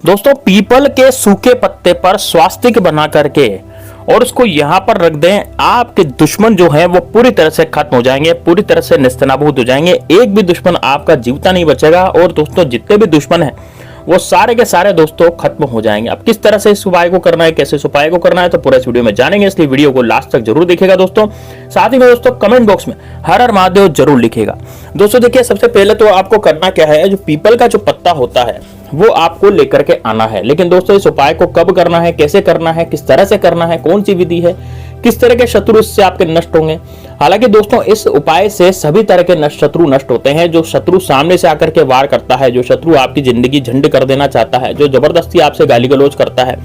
दोस्तों पीपल के सूखे पत्ते पर स्वास्तिक बना करके और उसको यहाँ पर रख दें, आपके दुश्मन जो है वो पूरी तरह से खत्म हो जाएंगे, पूरी तरह से नेस्तनाबूद हो जाएंगे। एक भी दुश्मन आपका जीवता नहीं बचेगा और दोस्तों जितने भी दुश्मन हैं वो सारे के सारे दोस्तों खत्म हो जाएंगे। अब किस तरह से इस उपाय को करना है, कैसे इस उपाय को करना है, तो पूरा इस वीडियो में जानेंगे, इसलिए वीडियो को लास्ट तक जरूर देखिएगा दोस्तों। साथ ही में दोस्तों कमेंट बॉक्स में हर हर महादेव जरूर लिखिएगा। दोस्तों देखिए, सबसे पहले तो आपको करना क्या है, जो पीपल का जो पत्ता होता है वो आपको लेकर के आना है। लेकिन दोस्तों इस उपाय को कब करना है, कैसे करना है, किस तरह से करना है, कौन सी विधि है, किस तरह के शत्रु इससे आपके नष्ट होंगे। हालांकि दोस्तों इस उपाय से सभी तरह के शत्रु नष्ट होते हैं। जो शत्रु सामने से आकर के वार करता है, जो शत्रु आपकी जिंदगी झंड कर देना चाहता है, जो जबरदस्ती आपसे गाली गलौज करता है,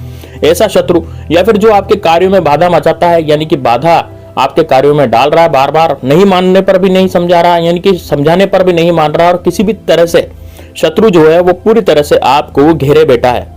ऐसा शत्रु, या फिर जो आपके कार्यों में बाधा मचाता है, यानी कि बाधा आपके कार्यों में डाल रहा है, बार बार नहीं मानने पर भी नहीं समझा रहा, यानी कि समझाने पर भी नहीं मान रहा, और किसी भी तरह से शत्रु जो है वो पूरी तरह से आपको घेरे बैठा है।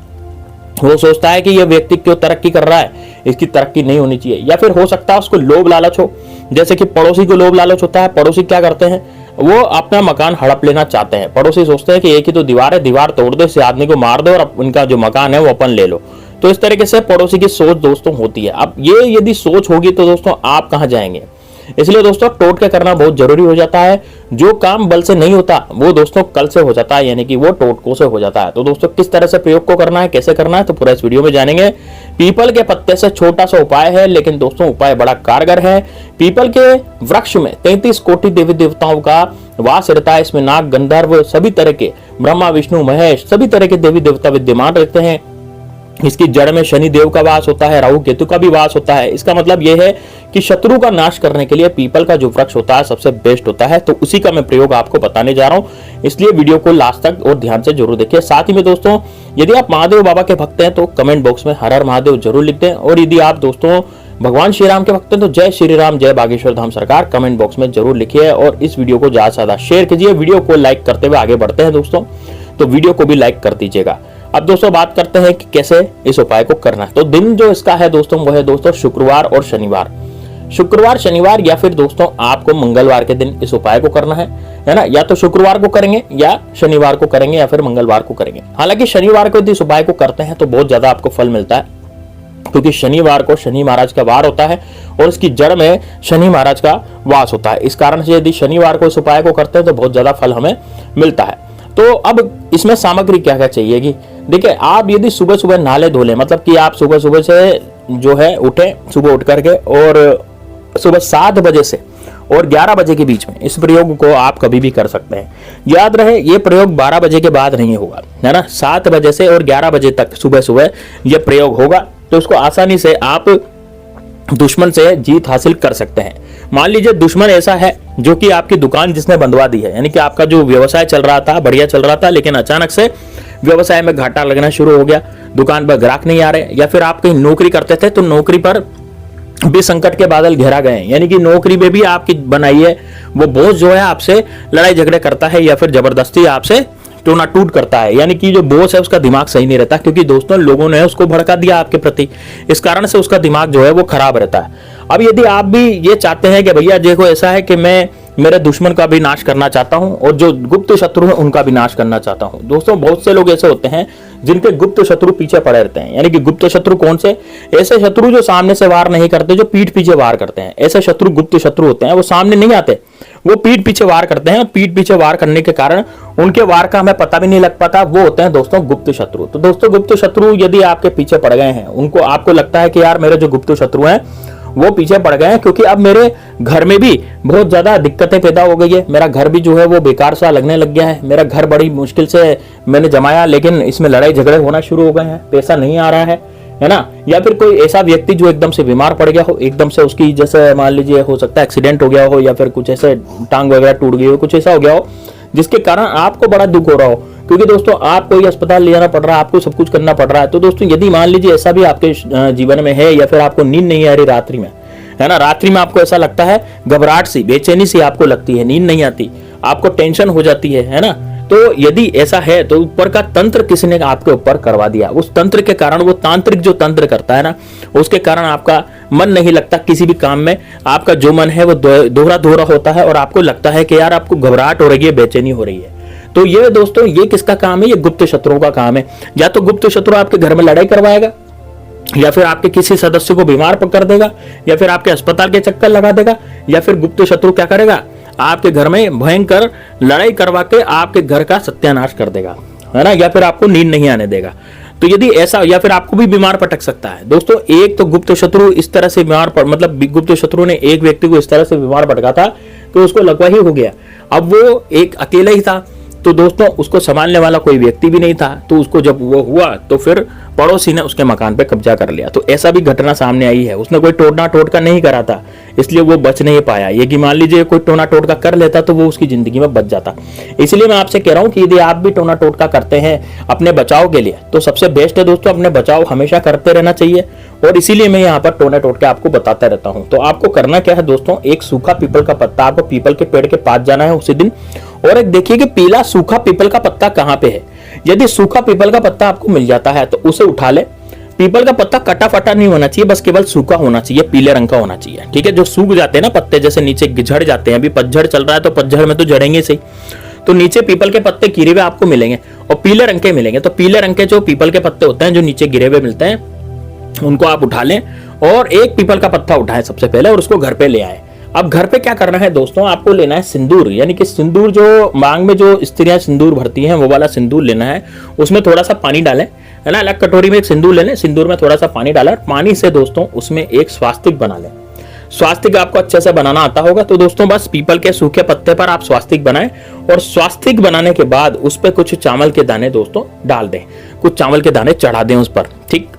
वो सोचता है कि यह व्यक्ति क्यों तरक्की कर रहा है, इसकी तरक्की नहीं होनी चाहिए। या फिर हो सकता है उसको लोभ लालच हो, जैसे कि पड़ोसी को लोभ लालच होता है। पड़ोसी क्या करते हैं, वो अपना मकान हड़प लेना चाहते हैं। पड़ोसी सोचते हैं कि एक ही तो दीवार है, दीवार तोड़ दो, इस आदमी को मार दो और उनका जो मकान है वो अपन ले लो। तो इस तरीके से पड़ोसी की सोच दोस्तों होती है। अब ये यदि सोच होगी तो दोस्तों आप कहां जाएंगे। इसलिए दोस्तों टोटका करना बहुत जरूरी हो जाता है। जो काम बल से नहीं होता वो दोस्तों कल से हो जाता है, यानी कि वो टोटकों से हो जाता है। तो दोस्तों किस तरह से प्रयोग को करना है, कैसे करना है, तो पूरा इस वीडियो में जानेंगे। पीपल के पत्ते से छोटा सा उपाय है, लेकिन दोस्तों उपाय बड़ा कारगर है। पीपल के वृक्ष में 33 कोटि देवी देवताओं का वास रहता है। इसमें नाग, गंधर्व, सभी तरह के, ब्रह्मा, विष्णु, महेश, सभी तरह के देवी देवता विद्यमान रहते हैं। इसकी जड़ में शनि देव का वास होता है, राहु केतु का भी वास होता है। इसका मतलब यह है कि शत्रु का नाश करने के लिए पीपल का जो वृक्ष होता है सबसे बेस्ट होता है। तो उसी का मैं प्रयोग आपको बताने जा रहा हूं, इसलिए वीडियो को लास्ट तक और ध्यान से जरूर देखिए। साथ ही में दोस्तों यदि आप महादेव बाबा के भक्त हैं तो कमेंट बॉक्स में हर हर महादेव जरूर लिख दें, और यदि आप दोस्तों भगवान श्री राम के भक्त हैं तो जय श्री राम, जय बागेश्वर धाम सरकार कमेंट बॉक्स में जरूर लिखिए, और इस वीडियो को ज्यादा से ज्यादा शेयर कीजिए। वीडियो को लाइक करते हुए आगे बढ़ते हैं दोस्तों, तो वीडियो को भी लाइक कर दीजिएगा। अब दोस्तों बात करते हैं कि कैसे इस उपाय को करना है। तो दिन जो इसका है दोस्तों वो है दोस्तों शुक्रवार और शनिवार। शुक्रवार, शनिवार या फिर दोस्तों आपको मंगलवार के दिन इस उपाय को करना है ना। या तो शुक्रवार को करेंगे या शनिवार को करेंगे या फिर मंगलवार को करेंगे। हालांकि शनिवार को यदि इस उपाय को करते हैं तो बहुत ज्यादा आपको फल मिलता है, क्योंकि शनिवार को शनि महाराज का वार होता है और इसकी जड़ में शनि महाराज का वास होता है। इस कारण से यदि शनिवार को इस उपाय को करते हैं तो बहुत ज्यादा फल हमें मिलता है। तो अब इसमें सामग्री क्या क्या चाहिएगी। देखिए, आप यदि सुबह सुबह नहाले धोले, मतलब कि आप सुबह सुबह से जो है उठे, सुबह उठ करके और सुबह 7 बजे से और 11 बजे के बीच में इस प्रयोग को आप कभी भी कर सकते हैं। याद रहे ये प्रयोग 12 बजे के बाद नहीं होगा, है ना। 7 बजे से और 11 बजे तक सुबह सुबह ये प्रयोग होगा, तो इसको आसानी से आप दुश्मन से जीत हासिल कर सकते हैं। मान लीजिए दुश्मन ऐसा है जो कि आपकी दुकान जिसने बंधवा दी है, यानी कि आपका जो व्यवसाय चल रहा था, बढ़िया चल रहा था, लेकिन अचानक से व्यवसाय में घाटा लगना शुरू हो गया, दुकान पर ग्राहक नहीं आ रहे, या फिर आप कहीं नौकरी करते थे तो नौकरी पर भी संकट के बादल घेरा गए, यानी कि नौकरी में भी आपकी बनाई है वो बॉस जो है आपसे लड़ाई झगड़े करता है या फिर जबरदस्ती आपसे टूना टूट करता है, यानी कि जो बॉस है उसका दिमाग सही नहीं रहता, क्योंकि दोस्तों लोगों ने उसको भड़का दिया आपके प्रति, इस कारण से उसका दिमाग जो है वो खराब रहता है। अब यदि आप भी ये चाहते हैं कि भैया देखो ऐसा है कि मैं मेरे दुश्मन का भी नाश करना चाहता हूं और जो गुप्त शत्रु है उनका भी नाश करना चाहता हूं। दोस्तों बहुत से लोग ऐसे होते हैं जिनके गुप्त शत्रु पीछे पड़े रहते हैं, यानी कि गुप्त शत्रु कौन से, ऐसे शत्रु जो सामने से वार नहीं करते, जो पीठ पीछे वार करते हैं, ऐसे शत्रु गुप्त शत्रु होते हैं। वो सामने नहीं आते, वो पीठ पीछे वार करते हैं, पीठ पीछे वार करने के कारण उनके वार का हमें पता भी नहीं लग पाता, वो होते हैं दोस्तों गुप्त शत्रु। तो दोस्तों गुप्त शत्रु यदि आपके पीछे पड़ गए हैं, उनको आपको लगता है कि यार मेरे जो गुप्त शत्रु हैं वो पीछे पड़ गए हैं, क्योंकि अब मेरे घर में भी बहुत ज्यादा दिक्कतें पैदा हो गई है, मेरा घर भी जो है वो बेकार सा लगने लग गया है, मेरा घर बड़ी मुश्किल से मैंने जमाया लेकिन इसमें लड़ाई झगड़े होना शुरू हो गए हैं, पैसा नहीं आ रहा है ना। या फिर कोई ऐसा व्यक्ति जो एकदम से बीमार पड़ गया हो, एकदम से उसकी जैसे मान लीजिए हो सकता है एक्सीडेंट हो गया हो, या फिर कुछ ऐसे टांग वगैरह टूट गई हो, कुछ ऐसा हो गया हो जिसके कारण आपको बड़ा दुख हो रहा हो, क्योंकि दोस्तों आपको ये अस्पताल ले जाना पड़ रहा है, आपको सब कुछ करना पड़ रहा है। तो दोस्तों यदि मान लीजिए ऐसा भी आपके जीवन में है, या फिर आपको नींद नहीं आ रही रात्रि में, है ना, रात्रि में आपको ऐसा लगता है, घबराहट सी, बेचैनी सी आपको लगती है, नींद नहीं आती, आपको टेंशन हो जाती है ना। तो यदि ऐसा है तो ऊपर का तंत्र किसी ने आपके ऊपर करवा दिया, उस तंत्र के कारण, वो तांत्रिक जो तंत्र करता है ना, उसके कारण आपका मन नहीं लगता किसी भी काम में, आपका जो मन है वो दोहरा दोहरा होता है और आपको लगता है कि यार आपको घबराहट हो रही है, बेचैनी हो रही है। तो ये दोस्तों ये किसका काम है, ये गुप्त शत्रुओं का काम है। या तो गुप्त शत्रु आपके घर में लड़ाई करवाएगा, या फिर आपके किसी सदस्य को बीमार कर देगा, या फिर आपके अस्पताल के चक्कर लगा देगा, या फिर गुप्त शत्रु क्या करेगा, आपके घर में भयंकर लड़ाई करवा के आपके घर का सत्यानाश कर देगा, है ना, या फिर आपको नींद नहीं आने देगा। तो यदि ऐसा, या फिर आपको भी बीमार पटक सकता है। दोस्तों एक तो गुप्त शत्रु इस तरह से बीमार मतलब गुप्त शत्रु ने एक व्यक्ति को इस तरह से बीमार पटका था कि उसको लगवा ही हो गया। अब वो एक अकेला ही था, तो दोस्तों उसको संभालने वाला कोई व्यक्ति भी नहीं था। तो उसको जब वो हुआ तो फिर पड़ोसी ने उसके मकान पे कब्जा कर लिया। तो ऐसा भी घटना सामने आई है। उसने कोई टोना टोटका नहीं करा था, इसलिए वो बच नहीं पाया। ये कि मान लीजिए कोई टोना टोटका कर लेता तो वो उसकी जिंदगी में बच जाता। इसलिए मैं आपसे कह रहा हूं कि यदि आप भी टोना टोटका करते हैं अपने बचाव के लिए, तो सबसे बेस्ट है दोस्तों अपने बचाव हमेशा करते रहना चाहिए। और इसीलिए मैं यहाँ पर टोने टोटके आपको बताता रहता हूँ। तो आपको करना क्या है दोस्तों, एक सूखा पीपल का पत्ता, आपको पीपल के पेड़ के पास जाना है उसी दिन, और एक देखिए कि पीला सूखा पीपल का पत्ता कहाँ पे है। यदि सूखा पीपल का पत्ता आपको मिल जाता है तो उसे उठा ले। पीपल का पत्ता कटा फटा नहीं होना चाहिए, बस केवल सूखा होना चाहिए, पीले रंग का होना चाहिए, ठीक है। जो सूख जाते हैं ना पत्ते, जैसे नीचे झड़ जाते हैं, अभी पतझड़ चल रहा है तो पतझड़ में तो झड़ेंगे सही, तो नीचे पीपल के पत्ते गिरे हुए आपको मिलेंगे और पीले रंग के मिलेंगे। तो पीले रंग के जो पीपल के पत्ते होते हैं जो नीचे गिरे हुए मिलते हैं, उनको आप उठा लें और एक पीपल का पत्ता उठाएं सबसे पहले और उसको घर पे ले आए। अब घर पे क्या करना है दोस्तों, आपको लेना है सिंदूर, यानी कि सिंदूर जो मांग में जो स्त्रियां सिंदूर भरती हैं वो वाला सिंदूर लेना है। उसमें थोड़ा सा पानी डालें, है ना, अलग कटोरी में एक सिंदूर ले लें, सिंदूर में थोड़ा सा पानी डालें, पानी से दोस्तों उसमें एक स्वास्तिक बना लें। स्वास्तिक आपको अच्छे से बनाना आता होगा, तो दोस्तों बस पीपल के सूखे पत्ते पर आप स्वास्तिक बनाएं और स्वास्तिक बनाने के बाद उस पर कुछ चावल के दाने दोस्तों डाल दें, कुछ चावल के दाने चढ़ा दें उस पर, ठीक।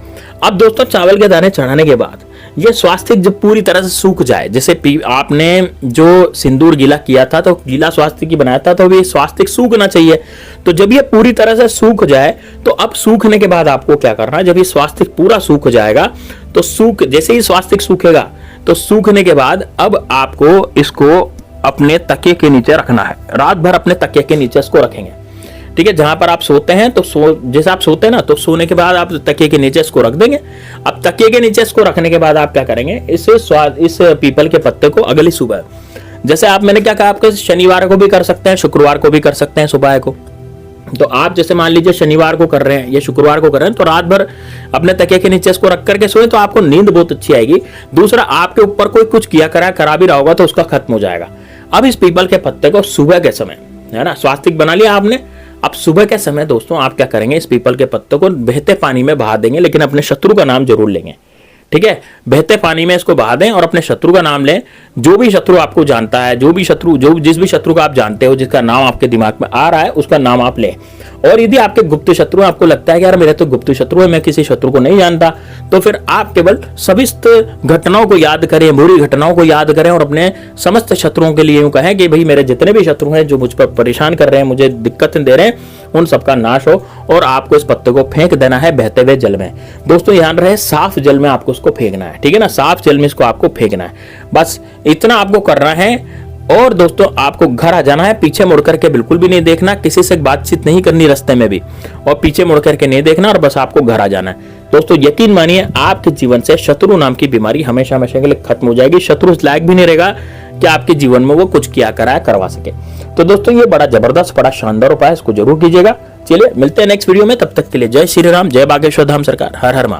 अब दोस्तों चावल के दाने चढ़ाने के बाद ये स्वास्तिक जब पूरी तरह से सूख जाए, जैसे आपने जो सिंदूर गीला किया था तो गीला स्वास्तिक ही बनाया था, तो ये स्वास्तिक सूखना चाहिए। तो जब ये पूरी तरह से सूख जाए, तो अब सूखने के बाद आपको क्या करना है, जब ये स्वास्तिक पूरा सूख जाएगा तो जैसे ही स्वास्तिक सूखेगा तो सूखने के बाद अब आपको इसको अपने तकिए के नीचे रखना है। रात भर अपने तकिए के नीचे इसको रखेंगे, ठीक है। जहां पर आप सोते हैं तो जैसे आप सोते हैं ना, तो सोने के बाद आप तकिए के नीचे इसको रख देंगे। अब तकिए के नीचे इसको रखने के बाद आप क्या करेंगे, इस पीपल के पत्ते को अगली सुबह, जैसे मैंने क्या कहा, आपको शनिवार को भी कर सकते हैं, शुक्रवार को भी कर सकते हैं सुबह को। तो आप जैसे मान लीजिए शनिवार को कर रहे हैं या शुक्रवार को कर रहे हैं, तो रात भर अपने तकिए के नीचे इसको रख करके सोए तो आपको नींद बहुत अच्छी आएगी। दूसरा, आपके ऊपर कोई कुछ किया करा भी रहा होगा तो उसका खत्म हो जाएगा। अब इस पीपल के पत्ते को सुबह के समय, है ना, स्वास्तिक बना लिया आपने। अब सुबह के समय दोस्तों आप क्या करेंगे, इस पीपल के पत्ते को बहते पानी में बहा देंगे, लेकिन अपने शत्रु का नाम जरूर लेंगे, ठीक है। बहते पानी में इसको बहा दें और अपने शत्रु का नाम लें। जो भी शत्रु आपको जानता है, जिस भी शत्रु का आप जानते हो, जिसका नाम आपके दिमाग में आ रहा है, उसका नाम आप लें। और यदि आपके गुप्त शत्रु, आपको लगता है कि यार मेरे तो गुप्त शत्रु है, मैं किसी शत्रु को नहीं जानता, तो फिर आप केवल सभी घटनाओं को याद करें, बुरी घटनाओं को याद करें और अपने समस्त शत्रुओं के लिए यूं कहें कि भाई मेरे जितने भी शत्रु हैं जो मुझ पर परेशान कर रहे हैं, मुझे दिक्कत दे रहे हैं, उन सबका नाश हो। और आपको इस पत्ते को फेंक देना है बहते हुए जल में। दोस्तों ध्यान रहे, साफ जल में आपको उसको फेंकना है, ठीक है ना, साफ जल में इसको आपको फेंकना है। बस इतना आपको करना है। और दोस्तों आपको घर आ जाना है, पीछे मुड़ करके बिल्कुल भी नहीं देखना, किसी से बातचीत नहीं करनी रास्ते में भी, और पीछे मुड़ करके नहीं देखना, और बस आपको घर आ जाना है। दोस्तों यकीन मानिए आपके जीवन से शत्रु नाम की बीमारी हमेशा हमेशा के लिए खत्म हो जाएगी। शत्रु इस लायक भी नहीं रहेगा कि आपके जीवन में वो कुछ किया कराया करवा सके। तो दोस्तों ये बड़ा जबरदस्त, बड़ा शानदार उपाय, इसको जरूर कीजिएगा। चलिए मिलते हैं नेक्स्ट वीडियो में, तब तक के लिए जय श्री राम, जय बागेश्वर धाम सरकार, हर हर महादेव।